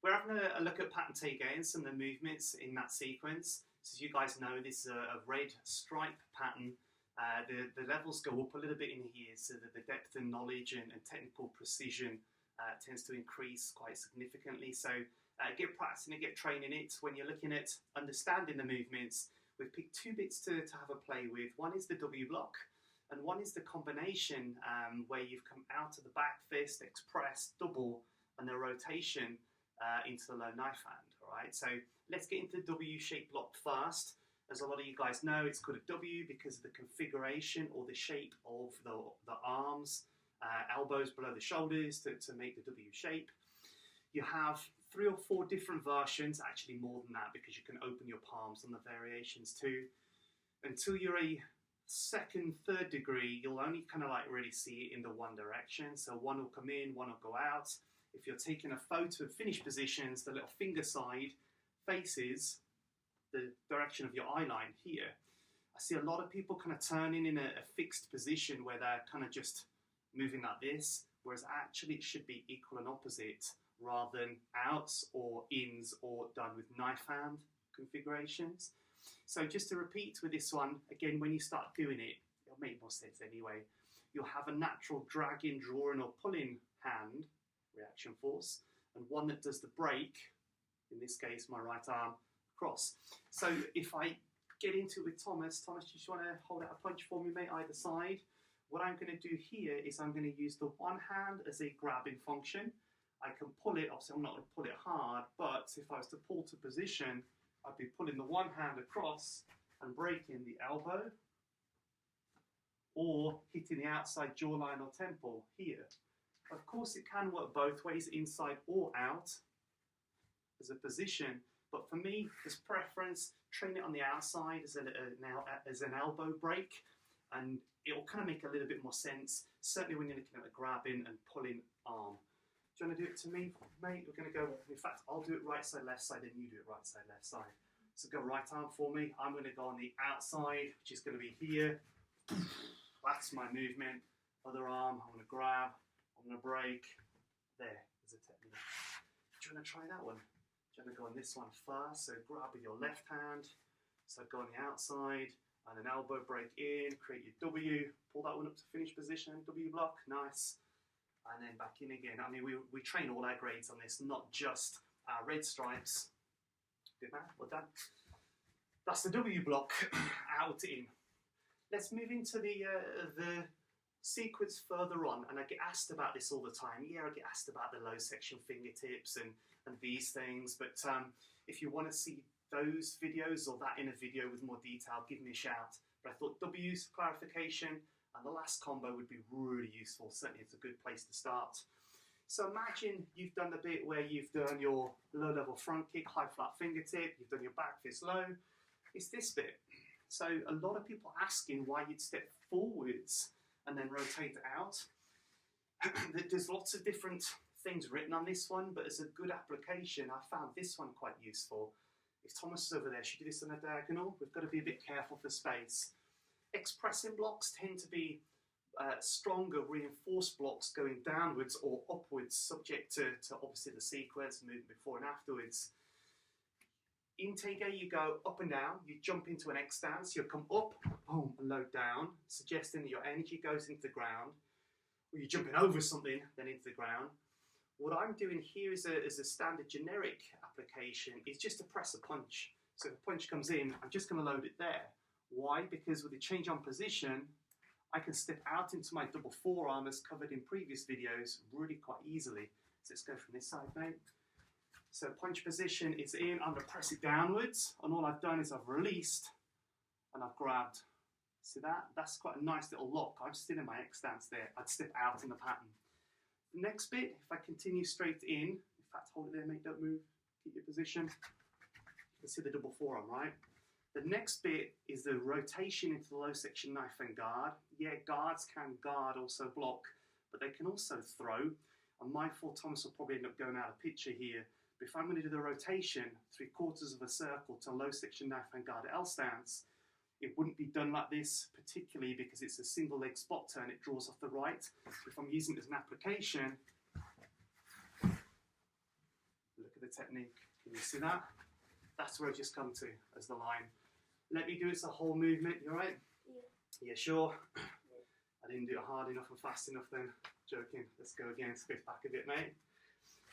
we're having a look at pattern Toi Gye and some of the movements in that sequence. So as you guys know, this is a red stripe pattern. The levels go up a little bit in here, so that the depth and knowledge and technical precision tends to increase quite significantly. So get practicing and get training it. When you're looking at understanding the movements, we've picked two bits to have a play with. One is the W block, and one is the combination where you've come out of the back fist, express, double, and the rotation into the low knife hand. All right, so let's get into the W shape block first. As a lot of you guys know, it's called a W because of the configuration or the shape of the arms, elbows below the shoulders to make the W shape. You have 3 or 4 different versions, actually more than that, because you can open your palms on the variations too. Until you're a second, third degree, you'll only kind of like really see it in the one direction. So one will come in, one will go out. If you're taking a photo of finished positions, the little finger side faces the direction of your eye line here. I see a lot of people kind of turning in a fixed position where they're kind of just moving like this, whereas actually it should be equal and opposite, rather than outs or ins or done with knife hand configurations. So just to repeat with this one, again, when you start doing it, it'll make more sense anyway. You'll have a natural dragging, drawing or pulling hand, reaction force, and one that does the break, in this case, my right arm, across. So if I get into it with Thomas, do you just want to hold out a punch for me, mate, either side? What I'm going to do here is I'm going to use the one hand as a grabbing function. I can pull it, obviously I'm not going to pull it hard, but if I was to pull to position, I'd be pulling the one hand across and breaking the elbow, or hitting the outside jawline or temple here. Of course, it can work both ways, inside or out, as a position. But for me, as preference, train it on the outside as an elbow break, and it will kind of make a little bit more sense, certainly when you're looking at the grabbing and pulling arm. Do you want to do it to me, mate? We're going to go, in fact, I'll do it right side, left side, then you do it right side, left side. So go right arm for me. I'm going to go on the outside, which is going to be here. That's my movement. Other arm, I'm going to grab, I'm going to break. There's a technique. Do you want to try that one? Do you want to go on this one first? So grab with your left hand. So go on the outside and an elbow break in, create your W, pull that one up to finish position, W block, nice. And then back in again. I mean, we train all our grades on this, not just our red stripes. Good man, well done. That's the W block, out, in. Let's move into the sequence further on, and I get asked about this all the time. Yeah, I get asked about the low section fingertips and these things, but if you want to see those videos or that in a video with more detail, give me a shout. But I thought W's clarification and the last combo would be really useful. Certainly it's a good place to start. So imagine you've done the bit where you've done your low level front kick, high flat fingertip, you've done your back fist low. It's this bit. So a lot of people asking why you'd step forwards and then rotate out. There's lots of different things written on this one, but as a good application, I found this one quite useful. If Thomas is over there, should do this on a diagonal. We've got to be a bit careful for space. Expressing blocks tend to be stronger reinforced blocks going downwards or upwards, subject to obviously the sequence, moving before and afterwards. In Toi Gye, you go up and down, you jump into an X stance, you come up, boom, and load down, suggesting that your energy goes into the ground, or you're jumping over something, then into the ground. What I'm doing here is a standard generic application, is just to press a punch. So if a punch comes in, I'm just going to load it there. Why? Because with the change on position, I can step out into my double forearm as covered in previous videos really quite easily. So let's go from this side, mate. So punch position is in, I'm going to press it downwards, and all I've done is I've released and I've grabbed. See that? That's quite a nice little lock. I'm still in my X stance there. I'd step out in the pattern. The next bit, if I continue straight in fact, hold it there, mate, don't move, keep your position. You can see the double forearm, right? The next bit is the rotation into the low section knife and guard. Yeah, guards can guard, also block, but they can also throw. I'm mindful Thomas will probably end up going out of picture here, but if I'm going to do the rotation 3/4 of a circle to low section knife and guard L stance, it wouldn't be done like this, particularly because it's a single leg spot turn, it draws off the right. If I'm using it as an application, look at the technique. Can you see that? That's where I've just come to as the line. Let me do it as a whole movement, you alright? Yeah. Yeah, sure? Yeah. I didn't do it hard enough and fast enough then. Joking. Let's go again. Spiff back a bit, mate.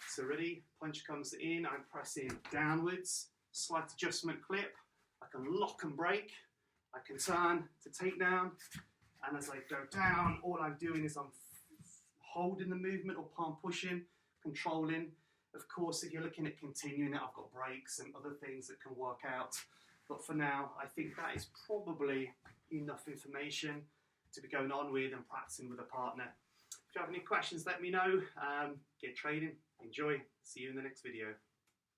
So ready? Punch comes in. I'm pressing downwards. Slight adjustment clip. I can lock and break. I can turn to take down. And as I go down, all I'm doing is I'm holding the movement or palm pushing, controlling. Of course, if you're looking at continuing it, I've got breaks and other things that can work out. But for now, I think that is probably enough information to be going on with and practicing with a partner. If you have any questions, let me know. Get training. Enjoy. See you in the next video.